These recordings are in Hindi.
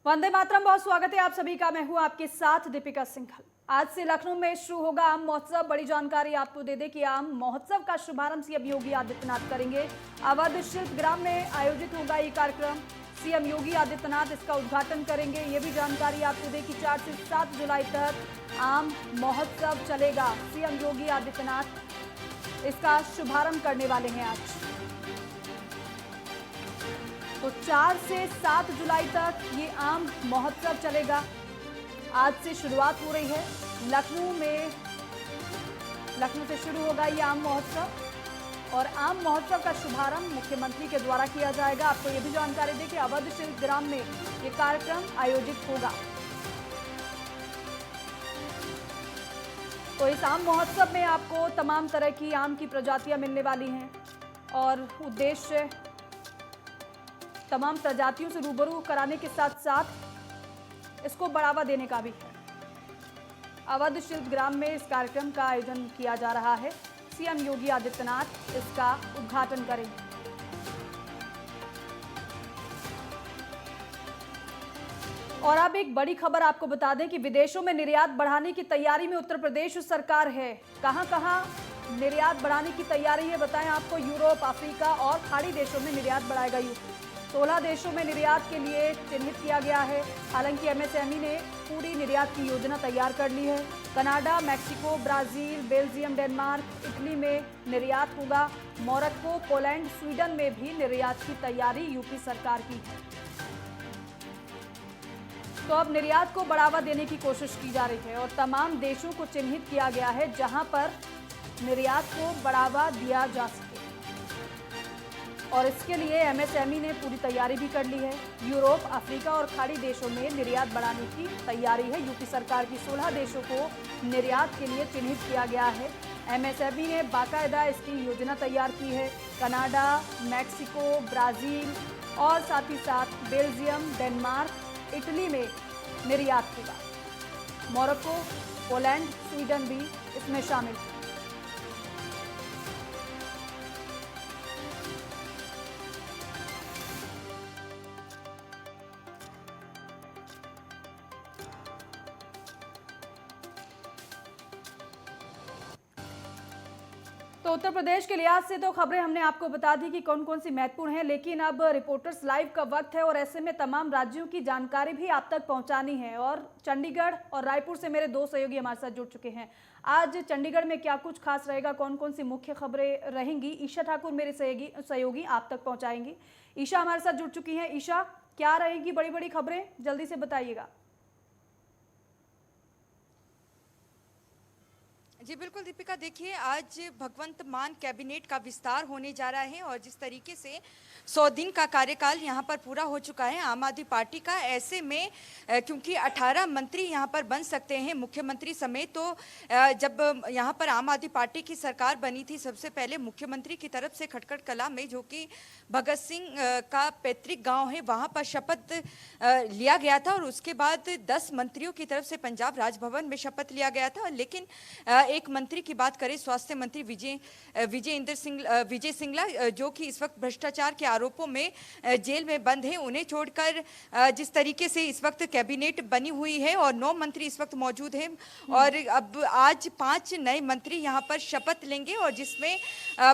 वंदे मातरम, बहुत स्वागत है आप सभी का। मैं हूं आपके साथ दीपिका सिंघल। आज से लखनऊ में शुरू होगा आम महोत्सव। बड़ी जानकारी आपको दे दें कि आम महोत्सव का शुभारंभ सीएम योगी आदित्यनाथ करेंगे। अवध शिल्प ग्राम में आयोजित होगा ये कार्यक्रम। सीएम योगी आदित्यनाथ इसका उद्घाटन करेंगे। ये भी जानकारी आपको दें कि 4 से 7 जुलाई तक आम महोत्सव चलेगा। सीएम योगी आदित्यनाथ इसका शुभारंभ करने वाले हैं आज। तो 4 से 7 जुलाई तक ये आम महोत्सव चलेगा। आज से शुरुआत हो रही है लखनऊ से शुरू होगा ये आम महोत्सव और आम महोत्सव का शुभारंभ मुख्यमंत्री के द्वारा किया जाएगा। आपको ये भी जानकारी दें कि अवध शिल्प ग्राम में ये कार्यक्रम आयोजित होगा। तो इस आम महोत्सव में आपको तमाम तरह की आम की प्रजातियां मिलने वाली हैं और उद्देश्य तमाम प्रजातियों से रूबरू कराने के साथ साथ इसको बढ़ावा देने का भी है। अवध शिल्प ग्राम में इस कार्यक्रम का आयोजन किया जा रहा है। सीएम योगी आदित्यनाथ इसका उद्घाटन करेंगे। और अब एक बड़ी खबर आपको बता दें कि विदेशों में निर्यात बढ़ाने की तैयारी में उत्तर प्रदेश सरकार है। कहां-कहां निर्यात बढ़ाने की तैयारी है बताएं आपको। यूरोप, अफ्रीका और खाड़ी देशों में निर्यात बढ़ाएगा यूपी। 16 देशों में निर्यात के लिए चिन्हित किया गया है। हालांकि एमएसएमई ने पूरी निर्यात की योजना तैयार कर ली है। Canada, Mexico, Brazil, Belgium, Denmark, Italy में निर्यात होगा। मोरक्को, पोलैंड, स्वीडन में भी निर्यात की तैयारी यूपी सरकार की है। तो अब निर्यात को बढ़ावा देने की कोशिश की जा रही है और तमाम देशों को चिन्हित किया गया है जहां पर निर्यात को बढ़ावा दिया जा सके। और इसके लिए एमएसएमई ने पूरी तैयारी भी कर ली है। यूरोप, अफ्रीका और खाड़ी देशों में निर्यात बढ़ाने की तैयारी है। यूपी सरकार की 16 देशों को निर्यात के लिए चिन्हित किया गया है। एमएसएमई ने बाकायदा इसकी योजना तैयार की है। कनाडा, मैक्सिको, ब्राजील और साथ ही साथ बेल्जियम, डेनमार्क, इटली में निर्यात होगा। मोरक्को, पोलैंड, स्वीडन भी इसमें शामिल है। तो उत्तर प्रदेश के लिहाज से तो खबरें हमने आपको बता दी कि कौन कौन सी महत्वपूर्ण है, लेकिन अब रिपोर्टर्स लाइव का वक्त है और ऐसे में तमाम राज्यों की जानकारी भी आप तक पहुंचानी है। और चंडीगढ़ और रायपुर से मेरे 2 सहयोगी हमारे साथ जुड़ चुके हैं। आज चंडीगढ़ में क्या कुछ खास रहेगा, कौन कौन सी मुख्य खबरें रहेंगी, ईशा ठाकुर मेरे सहयोगी आप तक पहुँचाएंगी। ईशा हमारे साथ जुड़ चुकी हैं। ईशा, क्या रहेगी बड़ी बड़ी खबरें, जल्दी से बताइएगा। जी बिल्कुल दीपिका, देखिए आज भगवंत मान कैबिनेट का विस्तार होने जा रहा है और जिस तरीके से 100 दिन का कार्यकाल यहाँ पर पूरा हो चुका है आम आदमी पार्टी का, ऐसे में क्योंकि 18 मंत्री यहाँ पर बन सकते हैं मुख्यमंत्री समेत, तो जब यहाँ पर आम आदमी पार्टी की सरकार बनी थी सबसे पहले मुख्यमंत्री की तरफ से खटखट कला में, जो कि भगत सिंह का पैतृक गाँव है, वहाँ पर शपथ लिया गया था और उसके बाद 10 मंत्रियों की तरफ से पंजाब राजभवन में शपथ लिया गया था। लेकिन एक मंत्री की बात करें, स्वास्थ्य मंत्री विजय सिंगला, जो कि इस वक्त भ्रष्टाचार के आरोपों में जेल में बंद हैं, उन्हें छोड़कर जिस तरीके से इस वक्त कैबिनेट बनी हुई है और 9 मंत्री इस वक्त मौजूद हैं और अब आज 5 नए मंत्री यहां पर शपथ लेंगे और जिसमें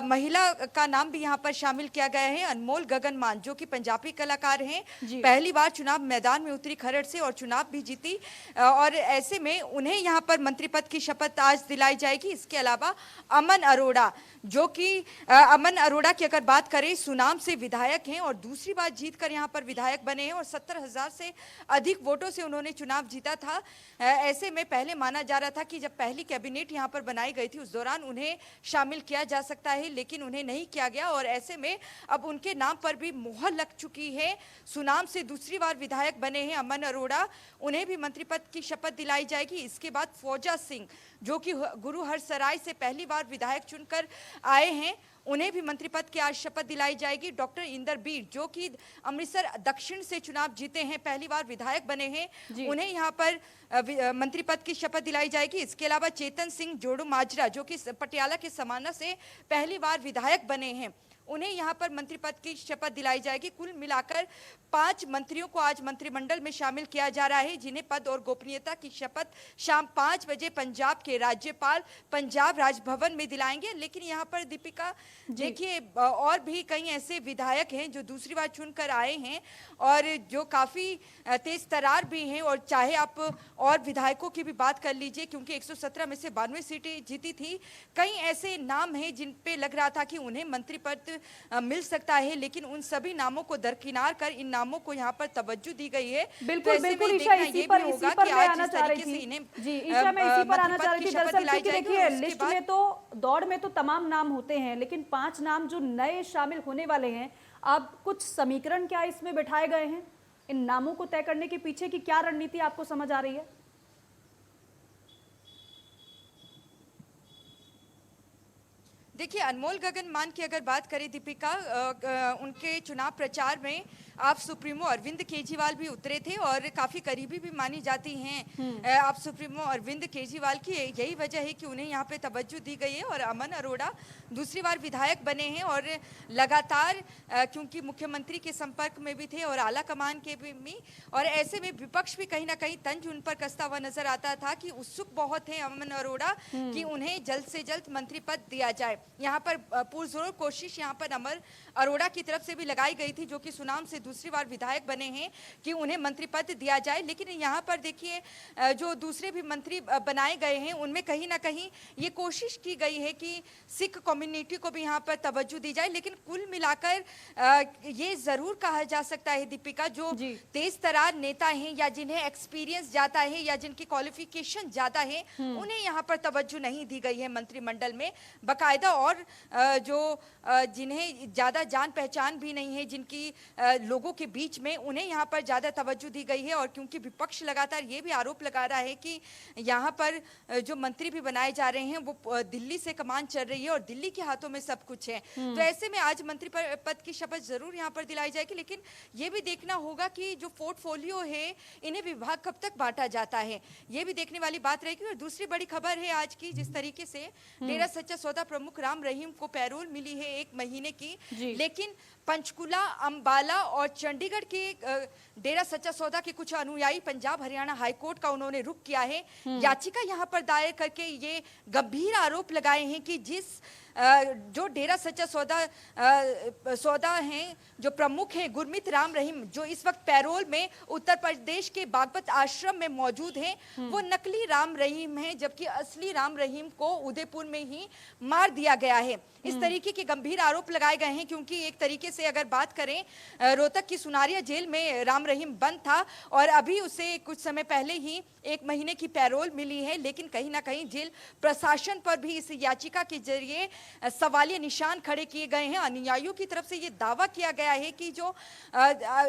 महिला का नाम भी यहां पर शामिल किया गया है। अनमोल गगन मान, जो कि पंजाबी कलाकार हैं, पहली बार चुनाव मैदान में उतरी खरड़ से और चुनाव भी जीती और ऐसे में उन्हें यहां पर मंत्री पद की शपथ आज दिलाई जाएगी। इसके अलावा अमन अरोड़ा, जो कि अमन अरोड़ा की अगर बात करें, सुनाम से विधायक हैं और दूसरी बार जीतकर यहां पर विधायक बने हैं और 70,000 से अधिक वोटों से उन्होंने चुनाव जीता था। ऐसे में पहले माना जा रहा था कि जब पहली कैबिनेट यहां पर बनाई गई थी उस दौरान उन्हें शामिल किया जा सकता है, लेकिन उन्हें नहीं किया गया और ऐसे में अब उनके नाम पर भी मुहर लग चुकी है। सुनाम से दूसरी बार विधायक बने हैं अमन अरोड़ा, उन्हें भी मंत्री पद की शपथ दिलाई जाएगी। इसके बाद फौजा सिंह, जो कि गुरुहरसराय से पहली बार विधायक चुनकर आए हैं, उन्हें भी मंत्री पद की आज शपथ दिलाई जाएगी। डॉक्टर इंदरबीर, जो कि अमृतसर दक्षिण से चुनाव जीते हैं, पहली बार विधायक बने हैं, उन्हें यहां पर मंत्री पद की शपथ दिलाई जाएगी। इसके अलावा चेतन सिंह जोड़ू माजरा, जो कि पटियाला के समाना से पहली बार विधायक बने हैं, उन्हें यहाँ पर मंत्री पद की शपथ दिलाई जाएगी। कुल मिलाकर 5 मंत्रियों को आज मंत्रिमंडल में शामिल किया जा रहा है, जिन्हें पद और गोपनीयता की शपथ शाम 5 बजे पंजाब के राज्यपाल पंजाब राजभवन में दिलाएंगे। लेकिन यहाँ पर दीपिका देखिए, और भी कई ऐसे विधायक हैं जो दूसरी बार चुनकर आए हैं और जो काफी तेज तरार भी हैं। और चाहे आप और विधायकों की भी बात कर लीजिए, क्योंकि 117 में से 92 सीटें जीती थी, कई ऐसे नाम हैं जिन पे लग रहा था कि उन्हें मंत्री पद मिल सकता है, लेकिन उन सभी नामों को दरकिनार कर इन नामों को यहाँ पर तवज्जो दी गई है। बिल्कुल बिल्कुल ईशा, इसी पर मैं आना चाह रही थी। जी ईशा, मैं इसी पर आना चाह रही थी दरअसल, क्योंकि देखिए लिस्ट में तो, दौड़ में तो तमाम नाम होते हैं, लेकिन 5 नाम जो नए शामिल होने वाले हैं, अब कुछ समीकरण क्या इसमें बिठाए गए हैं? इन नामों को तय करने के पीछे की क्या रणनीति आपको समझ आ रही है? देखिए, अनमोल गगन मान की अगर बात करें दीपिका, उनके चुनाव प्रचार में आप सुप्रीमो अरविंद केजरीवाल भी उतरे थे और काफी करीबी भी मानी जाती हैं आप सुप्रीमो अरविंद केजरीवाल की। यही वजह है कि उन्हें यहाँ पे तवज्जो दी गई है। और अमन अरोड़ा दूसरी बार विधायक बने हैं और लगातार क्योंकि मुख्यमंत्री के संपर्क में भी थे और आला कमान के भी, और ऐसे में विपक्ष भी कहीं ना कहीं तंज उन पर कसता हुआ नजर आता था कि उत्सुक बहुत है अमन अरोड़ा कि उन्हें जल्द से जल्द मंत्री पद दिया जाए। यहाँ पर पुरजोर कोशिश यहाँ पर अमर अरोड़ा की तरफ से भी लगाई गई थी, जो कि सुनाम से दूसरी बार विधायक बने हैं, कि उन्हें मंत्री पद दिया जाए। लेकिन यहाँ पर देखिए, जो दूसरे भी मंत्री बनाए गए हैं उनमें कहीं ना कहीं ये कोशिश की गई है कि सिख कम्युनिटी को भी यहाँ पर तवज्जो दी जाए। लेकिन कुल मिलाकर ये जरूर कहा जा सकता है दीपिका, जो तेज तरार नेता हैं या जिन्हें एक्सपीरियंस जाता है या जिनकी क्वालिफिकेशन ज्यादा है, उन्हें यहाँ पर तवज्जो नहीं दी गई है मंत्रिमंडल में बाकायदा। और जो जिन्हें ज्यादा जान पहचान भी नहीं है, जिनकी लोगों के बीच में, उन्हें यहाँ पर ज्यादा तवज्जो दी गई है। और क्योंकि विपक्ष लगातार ये भी आरोप लगा रहा है कि यहाँ पर जो मंत्री भी बनाए जा रहे हैं वो दिल्ली से कमान चल रही है और दिल्ली के हाथों में सब कुछ है, तो ऐसे में आज मंत्री पद की शपथ जरूर यहाँ पर दिलाई जाएगी। लेकिन ये भी देखना होगा कि जो पोर्टफोलियो है इन्हें विभाग कब तक बांटा जाता है, ये भी देखने वाली बात रहेगी। और दूसरी बड़ी खबर है आज की, जिस तरीके से डेरा सच्चा सौदा प्रमुख राम रहीम को पैरोल मिली है 1 महीने की, लेकिन पंचकुला, अंबाला और चंडीगढ़ के डेरा सच्चा सौदा के कुछ अनुयायी पंजाब हरियाणा हाईकोर्ट का उन्होंने रुख किया है। याचिका यहां पर दायर करके ये गंभीर आरोप लगाए हैं कि जो डेरा सच्चा सौदा हैं, जो प्रमुख हैं गुरमीत राम रहीम, जो इस वक्त पैरोल में उत्तर प्रदेश के बागपत आश्रम में मौजूद हैं, वो नकली राम रहीम हैं, जबकि असली राम रहीम को उदयपुर में ही मार दिया गया है। इस तरीके के गंभीर आरोप लगाए गए हैं, क्योंकि एक तरीके से अगर बात करें, रोहतक की सुनारिया जेल में राम रहीम बंद था और अभी उसे कुछ समय पहले ही 1 महीने की पैरोल मिली है। लेकिन कहीं ना कहीं जेल प्रशासन पर भी इस याचिका के जरिए सवालिया निशान खड़े किए गए हैं। अनुयायियों की तरफ से ये दावा किया गया है कि जो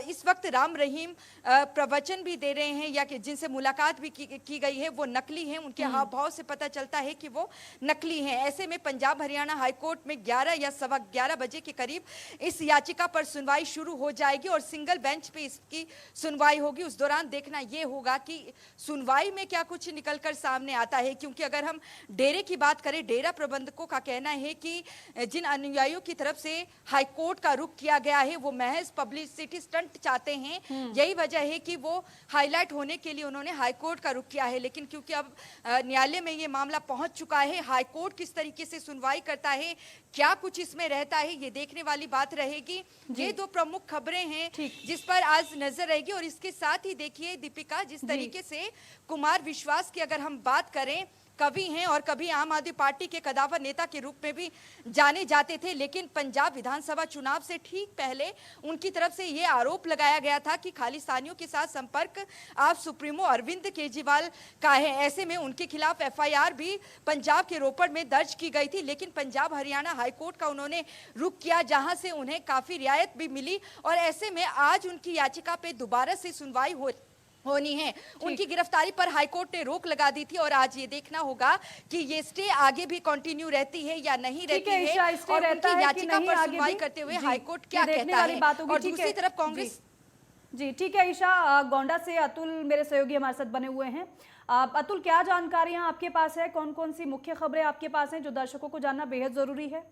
इस वक्त राम रहीम प्रवचन भी दे रहे हैं या कि जिनसे मुलाकात भी की गई है, वो नकली हैं। उनके हाव भाव से पता चलता है कि वो नकली हैं। ऐसे में पंजाब हरियाणा हाईकोर्ट में 11 या 11:15 बजे के करीब इस याचिका पर सुनवाई शुरू हो जाएगी और सिंगल बेंच पे इसकी सुनवाई होगी। उस दौरान देखना ये होगा कि सुनवाई में क्या कुछ निकलकर सामने आता है, क्योंकि अगर हम डेरे की बात करें, डेरा प्रबंधकों का कहना है कि जिन अनुयायियों की तरफ से हाईकोर्ट का रुख किया गया है वो महज पब्लिसिटी स्टंट चाहते हैं। यही वजह है कि वो हाईलाइट होने के लिए उन्होंने हाईकोर्ट का रुख किया है। लेकिन क्योंकि अब न्यायालय में ये मामला पहुंच चुका है, हाईकोर्ट किस तरीके से सुनवाई करता है, क्या कुछ इसमें रहता है, ये देखने वाली बात रहेगी। ये 2 प्रमुख खबरें हैं जिस पर आज नजर रहेगी। और इसके साथ ही देखिए दीपिका, जिस तरीके से कुमार विश्वास की अगर हम बात करें, कवि हैं और कभी आम आदमी पार्टी के कदावर नेता के रूप में भी जाने जाते थे, लेकिन पंजाब विधानसभा चुनाव से ठीक पहले उनकी तरफ से ये आरोप लगाया गया था कि खालिस्तानियों के साथ संपर्क आप सुप्रीमो अरविंद केजरीवाल का है। ऐसे में उनके खिलाफ FIR भी पंजाब के रोपड़ में दर्ज की गई थी, लेकिन पंजाब हरियाणा हाईकोर्ट का उन्होंने रुख किया, जहां से उन्हें काफी रियायत भी मिली। और ऐसे में आज उनकी याचिका पे दोबारा से सुनवाई होनी है। उनकी गिरफ्तारी पर हाईकोर्ट ने रोक लगा दी थी और आज ये देखना होगा कि ये स्टे आगे भी कंटिन्यू रहती है या नहीं रहती है, और उनकी याचिका पर सुनवाई करते हुए हाईकोर्ट क्या कहता है। और दूसरी तरफ कांग्रेस। जी ठीक है ईशा, गोंडा से अतुल मेरे सहयोगी हमारे साथ बने हुए हैं। अतुल, क्या जानकारियां आपके पास है, कौन कौन सी मुख्य खबरें आपके पास हैं जो दर्शकों को जानना बेहद जरूरी है?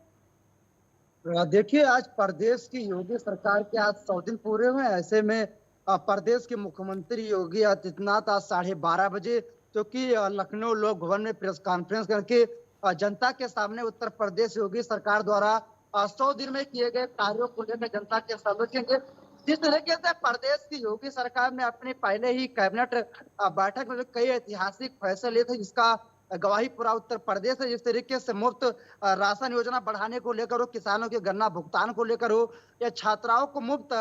देखिए, आज प्रदेश की योगी सरकार के आज 100 दिन पूरे हुए हैं। ऐसे में प्रदेश के मुख्यमंत्री योगी आदित्यनाथ आज 12:30 बजे जो कि लखनऊ लोक भवन में प्रेस कॉन्फ्रेंस करके जनता के सामने उत्तर प्रदेश योगी सरकार द्वारा 100 दिन में किए गए कार्यों को लेकर जनता के सामने रखेंगे। जिस तरीके से प्रदेश की योगी सरकार ने अपनी पहले ही कैबिनेट बैठक में जो कई ऐतिहासिक फैसले लिए थे, जिसका गवाही पूरा उत्तर प्रदेश है। जिस तरीके से मुफ्त राशन योजना बढ़ाने को लेकर हो, किसानों के गन्ना भुगतान को लेकर हो, या छात्राओं को मुफ्त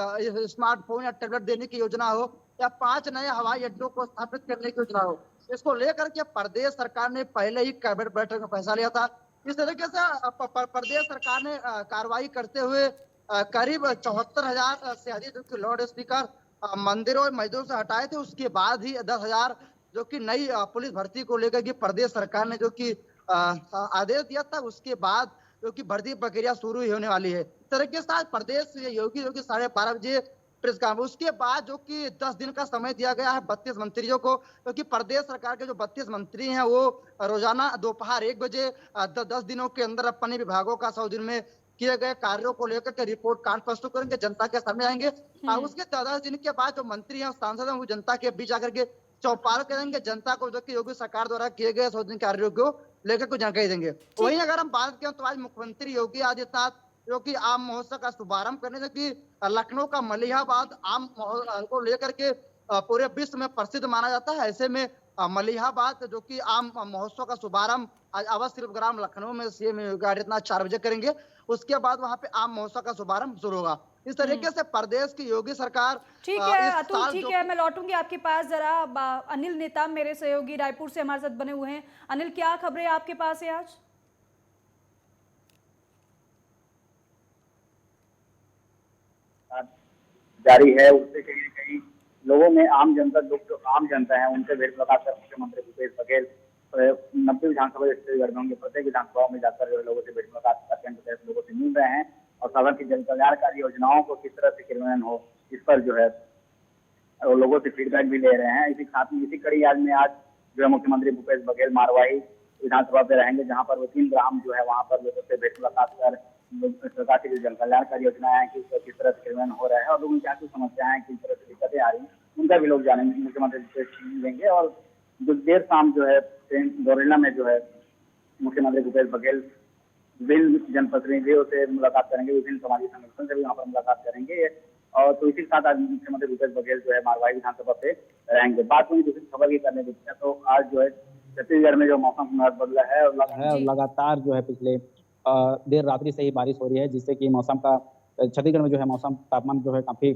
स्मार्टफोन या टैबलेट देने की योजना हो, या 5 नए हवाई अड्डों को स्थापित करने की योजना हो, इसको लेकर के प्रदेश सरकार ने पहले ही कैबिनेट बैठक में फैसला लिया था। इस तरीके से प्रदेश सरकार ने कार्रवाई करते हुए करीब 74,000 से अधिक लाउड स्पीकर मंदिरों और मस्जिदों से हटाए थे। उसके बाद ही 10,000 जो कि नई पुलिस भर्ती को लेकर के प्रदेश सरकार ने जो कि आदेश दिया था, उसके बाद जो कि भर्ती प्रक्रिया शुरू ही होने वाली है। इस तरीके से प्रदेश योगी 12:30 बजे प्रेस कॉन्फ्रेंस, उसके बाद जो कि 10 दिन का समय दिया गया है 32 मंत्रियों को, क्योंकि प्रदेश सरकार के जो 32 मंत्री हैं वो रोजाना दोपहर 1 बजे 10 दिनों के अंदर अपने विभागों का 100 दिन में किए गए कार्यों को लेकर के रिपोर्ट कार्ड प्रस्तुत करेंगे, जनता के सामने आएंगे। और उसके 10 दिन के बाद जो मंत्री हैं सांसद हैं वो जनता के बीच आकर के चौपाल करेंगे, जनता को जो कि योगी सरकार द्वारा किए गए 100 दिन कार्यों को लेकर कुछ जानकारी देंगे। वहीं अगर हम बात करें तो आज मुख्यमंत्री योगी आदित्यनाथ जो कि आम महोत्सव का शुभारंभ करने जो कि लखनऊ का मलिहाबाद आम महोत्सव को लेकर के पूरे विश्व में प्रसिद्ध माना जाता है। ऐसे में मलिहाबाद जो कि आम महोत्सव का शुभारंभ आज आवास ग्राम लखनऊ में सीएम योगी आदित्यनाथ 4 बजे करेंगे। उसके बाद वहां पे आम महोत्सव का शुभारंभ शुरू होगा। इस तरीके से प्रदेश की योगी सरकार ठीक है अतुल, ठीक है, मैं लौटूंगी आपके पास। जरा अनिल नेताम मेरे सहयोगी रायपुर से हमारे साथ बने हुए हैं। अनिल, क्या खबरें आपके पास है आज? जारी है, उससे कहीं न कहीं लोगों में आम जनता, लोग जो आम जनता है उनसे भेंट मुलाकात कर मुख्यमंत्री भूपेश बघेल 90 विधानसभा क्षेत्र होंगे, प्रत्येक विधानसभाओं में जाकर लोगों से भेंट मुलाकात करते हैं, लोगों से मिल रहे हैं और साधन की जन कल्याणकारी योजनाओं को किस तरह से क्रियान्वयन हो इस पर जो है लोगों से फीडबैक भी ले रहे हैं। इसी साथ में इसी कड़ी आज जो है मुख्यमंत्री भूपेश बघेल मारवाही विधानसभा पे रहेंगे, जहाँ पर वो 3 ग्राम जो है वहाँ पर लोगों से भेंट मुलाकात कर सरकार की जो जन कल्याणकारी योजनाएं हैं किस तरह से क्रियान्वयन हो रहा है और लोगों की क्या कुछ समस्याएं हैं, किस तरह से दिक्कतें आ रही हैं, उनका भी लोग जानेंगे, मुख्यमंत्री से लेंगे। और जो देर शाम जो है दौरेला में जो है मुख्यमंत्री भूपेश बघेल विभिन्न जनप्रतिनिधियों से मुलाकात करेंगे, विभिन्न सामाजिक संगठन से भी यहाँ पर मुलाकात करेंगे। और तो इसी के साथ आज मुख्यमंत्री भूपेश बघेल जो है मारवाही विधानसभा पे रहेंगे। बात हुई दूसरी खबर की करने देखते हैं तो आज जो है छत्तीसगढ़ में जो मौसम बदला है और लगातार जो है पिछले देर रात्रि से ही बारिश हो रही है, जिससे कि मौसम का छत्तीसगढ़ में जो है मौसम तापमान जो है काफी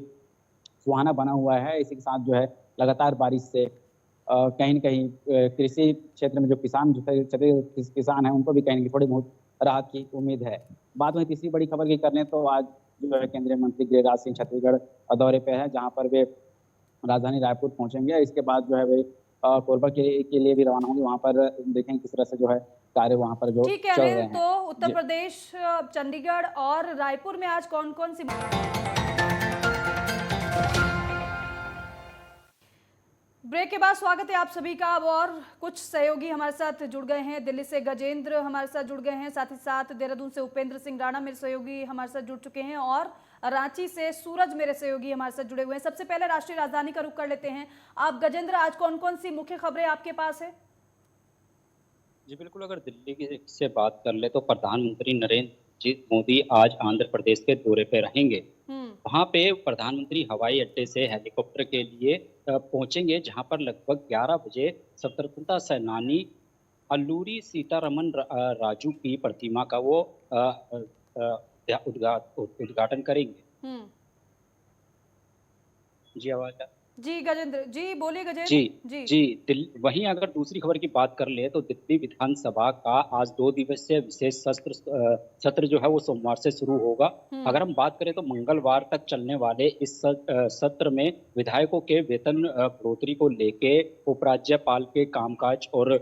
सुहाना बना हुआ है। इसी के साथ जो है लगातार बारिश से कहीं न कहीं कृषि क्षेत्र में जो किसान किसान है उनको भी कहीं न कहीं थोड़ी बहुत राहत की उम्मीद है। बाद में तीसरी बड़ी खबर की कर लें तो आज जो है केंद्रीय मंत्री गिरिराज सिंह छत्तीसगढ़ दौरे पे है, जहां पर वे राजधानी रायपुर पहुंचेंगे। इसके बाद जो है वे कोरबा के लिए भी रवाना होंगे। वहां पर देखेंगे किस तरह से जो है कार्य वहां पर जो ठीक है अनिल, तो उत्तर प्रदेश, चंडीगढ़ और रायपुर में आज कौन कौन सी ब्रेक के बाद स्वागत है आप सभी का। अब और कुछ सहयोगी हमारे साथ जुड़ गए हैं। दिल्ली से गजेंद्र हमारे साथ जुड़ गए हैं, साथ ही साथ देहरादून से उपेंद्र सिंह राणा मेरे सहयोगी हमारे साथ जुड़ चुके हैं और रांची से सूरज मेरे सहयोगी हमारे साथ जुड़े हुए हैं। सबसे पहले राष्ट्रीय राजधानी का रुख कर लेते हैं। आप गजेंद्र, आज कौन कौन सी मुख्य खबरें आपके पास है? जी बिल्कुल, अगर दिल्ली की से बात कर ले तो प्रधानमंत्री नरेंद्र जी मोदी आज आंध्र प्रदेश के दौरे पे रहेंगे। वहां पे प्रधानमंत्री हवाई अड्डे से हेलीकॉप्टर के लिए पहुंचेंगे, जहां पर लगभग 11 बजे स्वतंत्रता सेनानी अल्लूरी सीतारमन राजू की प्रतिमा का वो उद्घाटन करेंगे। जी आवाज जी गजेंद्र जी बोलिए। गजेंद्र जी वहीं अगर दूसरी खबर की बात कर ले तो दिल्ली विधानसभा का आज 2 दिवसीय विशेष सत्र जो है वो सोमवार से शुरू होगा। अगर हम बात करें तो मंगलवार तक चलने वाले इस सत्र में विधायकों के वेतन बढ़ोतरी को लेके उपराज्यपाल के कामकाज और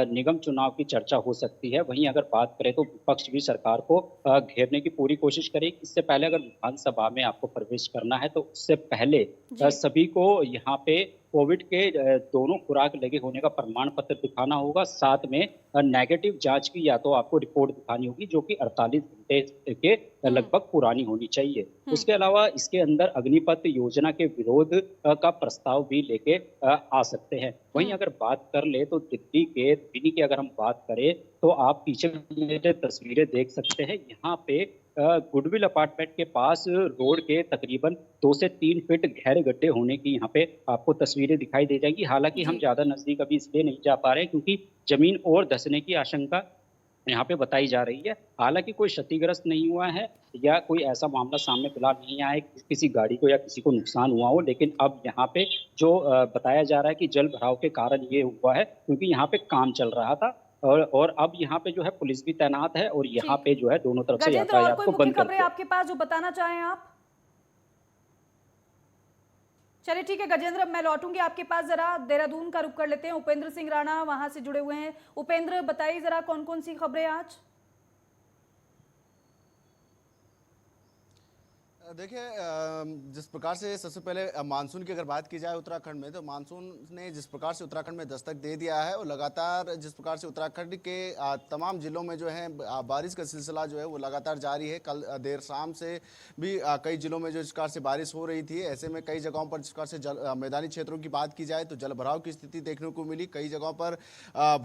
निगम चुनाव की चर्चा हो सकती है। वहीं अगर बात करें तो विपक्ष भी सरकार को घेरने की पूरी कोशिश करेगी। इससे पहले अगर विधानसभा में आपको प्रवेश करना है तो उससे पहले सभी को यहाँ पे कोविड के दोनों खुराक लगे होने का प्रमाण पत्र दिखाना होगा, साथ में नेगेटिव जांच की या तो आपको रिपोर्ट दिखानी होगी जो कि 48 घंटे के लगभग पुरानी होनी चाहिए। उसके अलावा इसके अंदर अग्निपथ योजना के विरोध का प्रस्ताव भी लेके आ सकते हैं। वहीं अगर बात कर ले तो दिल्ली के दिल्ली की अगर हम बात करें तो आप पीछे मेरे तस्वीरें देख सकते हैं। यहाँ पे गुडविल अपार्टमेंट के पास रोड के तकरीबन 2 से 3 फीट गहरे गड्ढे होने की यहाँ पे आपको तस्वीरें दिखाई दे जाएगी। हालांकि हम ज्यादा नजदीक अभी इसलिए नहीं जा पा रहे क्योंकि जमीन और धंसने की आशंका यहाँ पे बताई जा रही है। हालांकि कोई क्षतिग्रस्त नहीं हुआ है या कोई ऐसा मामला सामने फिलहाल नहीं आया है किसी गाड़ी को या किसी को नुकसान हुआ हो, लेकिन अब यहाँ पे जो बताया जा रहा है कि जल भराव के कारण ये हुआ है क्योंकि यहाँ पे काम चल रहा था और अब यहाँ पे जो है पुलिस भी तैनात है और यहाँ पे जो है दोनों तरफ से यातायात को बंद कर दिया। आपके पास जो बताना चाहें आप? चलिए ठीक है गजेंद्र, मैं लौटूंगी आपके पास। जरा देहरादून का रुख कर लेते हैं। उपेंद्र सिंह राणा वहां से जुड़े हुए हैं। उपेंद्र, बताइए जरा कौन कौन सी खबरें आज? देखिए, जिस प्रकार से सबसे पहले मानसून की अगर बात की जाए उत्तराखंड में, तो मानसून ने जिस प्रकार से उत्तराखंड में दस्तक दे दिया है और लगातार जिस प्रकार से उत्तराखंड के तमाम जिलों में जो है बारिश का सिलसिला जो है वो लगातार जारी है। कल देर शाम से भी कई जिलों में जो जिस प्रकार से बारिश हो रही थी, ऐसे में कई जगहों पर जिस प्रकार से मैदानी क्षेत्रों की बात की जाए तो जल भराव की स्थिति देखने को मिली। कई जगहों पर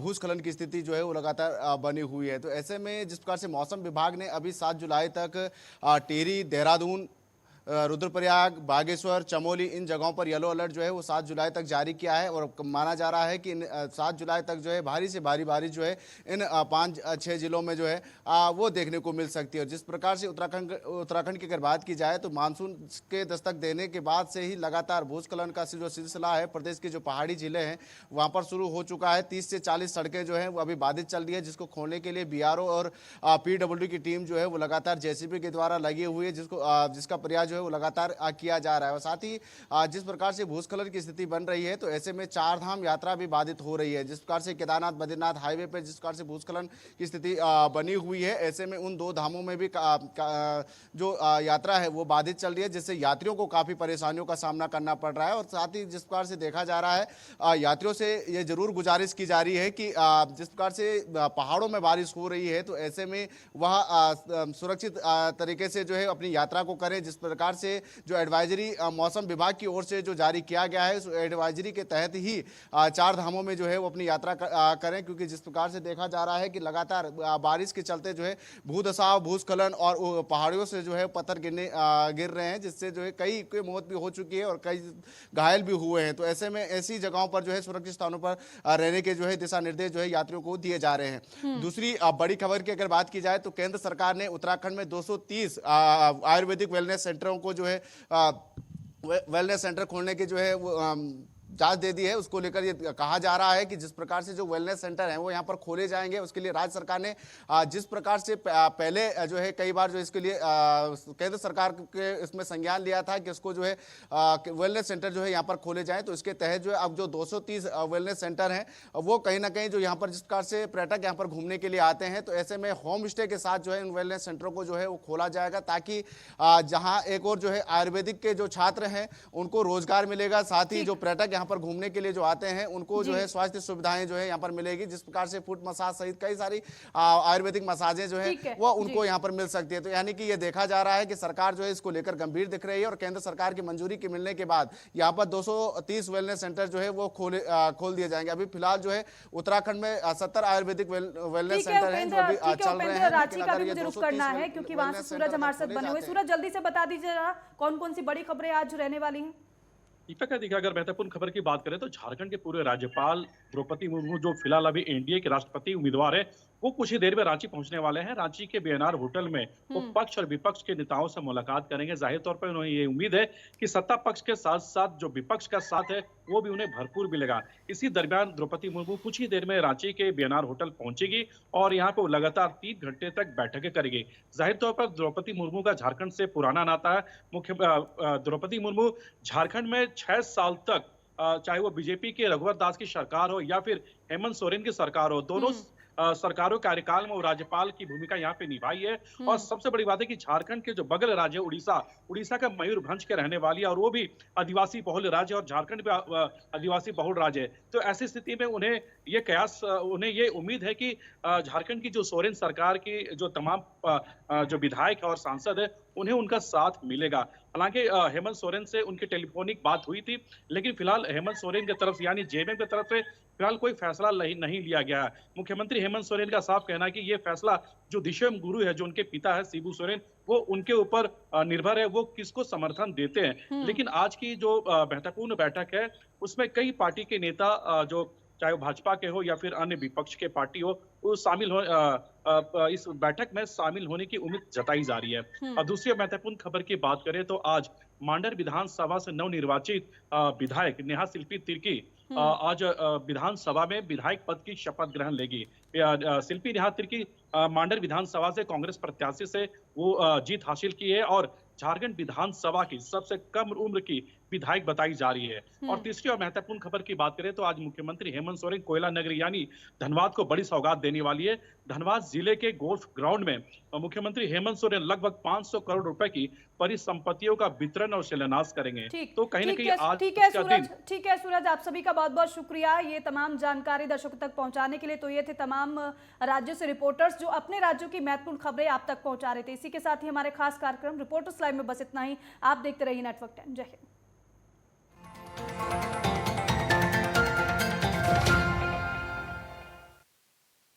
भूस्खलन की स्थिति जो है वो लगातार बनी हुई है। तो ऐसे में जिस प्रकार से मौसम विभाग ने अभी 7 जुलाई तक टिहरी, देहरादून, रुद्रप्रयाग, बागेश्वर, चमोली इन जगहों पर येलो अलर्ट जो है वो 7 जुलाई तक जारी किया है और माना जा रहा है कि 7 जुलाई तक जो है भारी से भारी बारिश जो है इन 5-6 जिलों में जो है वो देखने को मिल सकती है। और जिस प्रकार से उत्तराखंड की अगर बात की जाए तो मानसून के दस्तक देने के बाद से ही लगातार भूस्खलन का जो सिलसिला है प्रदेश के जो पहाड़ी जिले हैं वहाँ पर शुरू हो चुका है। 30 से 40 सड़कें जो हैं वो अभी बाधित चल रही है, जिसको खोलने के लिए BRO और PWD की टीम जो है वो लगातार JCB के द्वारा लगी हुई है, जिसका प्रयास वो लगातार किया जा रहा है। और साथ ही जिस प्रकार से भूस्खलन की स्थिति बन रही है तो ऐसे में 4 धाम यात्रा भी बाधित हो रही है। जिस प्रकार से केदारनाथ बद्रीनाथ हाईवे पर जिस प्रकार से भूस्खलन की स्थिति बनी हुई है, ऐसे में उन 2 धामों में भी जो यात्रा है वो बाधित चल रही है, जिससे यात्रियों को काफी परेशानियों का सामना करना पड़ रहा है। और साथ ही जिस प्रकार से देखा जा रहा है यात्रियों से ये जरूर गुजारिश की जा रही है कि जिस प्रकार से पहाड़ों में बारिश हो रही है तो ऐसे में वह सुरक्षित तरीके से जो है अपनी यात्रा को करें। जिस प्रकार से जो एडवाइजरी मौसम विभाग की ओर से जो जारी किया गया है उस एडवाइजरी के तहत ही 4 धामों में जो है वो अपनी यात्रा करें, क्योंकि जिस प्रकार से देखा जा रहा है कि लगातार बारिश के चलते जो है भूदसाव, भूस्खलन और पहाड़ियों से जो है पत्थर गिर रहे हैं, जिससे जो है कई की मौत भी हो चुकी है और कई घायल भी हुए हैं। तो ऐसे में ऐसी जगहों पर जो है सुरक्षित स्थानों पर रहने के जो है दिशा निर्देश जो है यात्रियों को दिए जा रहे हैं। दूसरी बड़ी खबर की अगर बात की जाए तो केंद्र सरकार ने उत्तराखंड में 230 आयुर्वेदिक वेलनेस सेंटरों को जो है वेलनेस सेंटर खोलने के जो है वो जांच दे दी है। उसको लेकर ये कहा जा रहा है कि जिस प्रकार से जो वेलनेस सेंटर हैं वो यहाँ पर खोले जाएंगे, उसके लिए राज्य सरकार ने जिस प्रकार से पहले जो है कई बार जो इसके लिए केंद्र सरकार के इसमें संज्ञान लिया था कि उसको जो है वेलनेस सेंटर जो है यहाँ पर खोले जाएं, तो इसके तहत जो है अब जो 230 वेलनेस सेंटर हैं वो कहीं ना कहीं जो यहाँ पर जिस प्रकार से पर्यटक यहाँ पर घूमने के लिए आते हैं, तो ऐसे में होम स्टे के साथ जो है इन वेलनेस सेंटरों को जो है वो खोला जाएगा, ताकि जहाँ एक और जो है आयुर्वेदिक के जो छात्र हैं उनको रोजगार मिलेगा, साथ ही जो पर्यटक यहाँ पर घूमने के लिए जो आते हैं उनको जो है स्वास्थ्य सुविधाएं जो है यहाँ पर मिलेगी। जिस प्रकार से फुट मसाज सहित कई सारी आयुर्वेदिक मसाजें जो है वो उनको यहाँ पर मिल सकती है। तो यानी कि ये देखा जा रहा है कि सरकार जो है इसको लेकर गंभीर दिख रही है और केंद्र सरकार की मंजूरी के मिलने के बाद यहाँ पर 230 वेलनेस सेंटर जो है वो खोल दिए जाएंगे। अभी फिलहाल जो है उत्तराखंड में 70 आयुर्वेदिक वेलनेस सेंटर हैं जो अभी चल रहे हैं। रांची का भी मुझे रुख करना है क्योंकि वहां से सूरज हमारे साथ बने हुए। सूरज, जल्दी से बता दीजिए जरा कौन कौन सी बड़ी खबरें आज रहने वाली हैं। दीपक, देखिए अगर महत्वपूर्ण खबर की बात करें तो झारखंड के पूर्व राज्यपाल द्रौपदी मुर्मू जो फिलहाल अभी एनडीए के राष्ट्रपति उम्मीदवार है वो कुछ ही देर में रांची पहुंचने वाले हैं। रांची के बीएनआर होटल में वो पक्ष और विपक्ष के नेताओं से मुलाकात करेंगे। जाहिर तौर पर उन्हें ये उम्मीद है कि सत्ता पक्ष के साथ साथ जो विपक्ष का साथ है वो भी उन्हें भरपूर मिलेगा। इसी दरमियान द्रौपदी मुर्मू कुछ ही देर में रांची के बीएनआर होटल पहुंचेगी और यहाँ पे वो लगातार 3 घंटे तक बैठकें करेगी। जाहिर तौर पर द्रौपदी मुर्मू का झारखंड से पुराना नाता है। द्रौपदी मुर्मू झारखंड में 6 साल तक चाहे वो बीजेपी के रघुवर दास की सरकार हो या फिर हेमंत सोरेन की सरकार हो, दोनों सरकारों के कार्यकाल में वो राज्यपाल की भूमिका यहाँ पे निभाई है। और सबसे बड़ी बात है कि झारखंड के जो बगल राज्य उड़ीसा का मयूरभंज के रहने वाली है और वो भी आदिवासी बहुल राज्य और झारखंड भी आदिवासी बहुल राज्य है। तो ऐसी स्थिति में उन्हें ये उम्मीद है कि झारखंड की जो सोरेन सरकार की जो तमाम जो विधायक और सांसद है उन्हें उनका साथ मिलेगा। हालांकि हेमंत सोरेन से उनकी टेलीफोनिक बात हुई थी, लेकिन फिलहाल हेमंत सोरेन की तरफ यानी जेएमएम की तरफ से फिलहाल कोई फैसला नहीं लिया गया है। मुख्यमंत्री हेमंत सोरेन का साफ कहना है कि ये फैसला जो दिशम गुरु है, जो उनके पिता है शिबू सोरेन, वो उनके ऊपर निर्भर है, वो किसको समर्थन देते हैं। लेकिन आज की जो महत्वपूर्ण बैठक है उसमें कई पार्टी के नेता जो चाहे वो भाजपा के हो या फिर अन्य विपक्ष के पार्टी हो, वो शामिल हो इस बैठक में शामिल होने की उम्मीद जताई जा रही है। और दूसरी महत्वपूर्ण खबर की बात करें तो आज मांडर विधानसभा से नवनिर्वाचित विधायक नेहा शिल्पी तिर्की आज विधानसभा में विधायक पद की शपथ ग्रहण लेगी। शिल्पी नेहा तिर्की मांडर विधानसभा से कांग्रेस प्रत्याशी से वो जीत हासिल की है और झारखंड विधानसभा की सबसे कम उम्र की विधायक बताई जा रही है। और तीसरी और महत्वपूर्ण खबर की बात करें तो आज मुख्यमंत्री हेमंत सोरेन कोयला नगरी यानी धनबाद को बड़ी सौगात देने वाली है। धनबाद जिले के गोल्फ ग्राउंड में मुख्यमंत्री हेमंत सोरेन लगभग 500 करोड़ रुपए की परिसंपत्तियों का वितरण और शिलान्यास करेंगे। तो कहीं ना कहीं आज ठीक है सूरज, आप सभी का बहुत बहुत शुक्रिया ये तमाम जानकारी दर्शकों तक पहुंचाने के लिए। तो ये थे तमाम राज्यों से रिपोर्टर्स जो अपने राज्यों की महत्वपूर्ण खबरें आप तक पहुंचा रहे थे। इसी के साथ ही हमारे खास कार्यक्रम रिपोर्टर्स लाइव में बस इतना ही। आप देखते रहिए नेटवर्क 10। जय हिंद।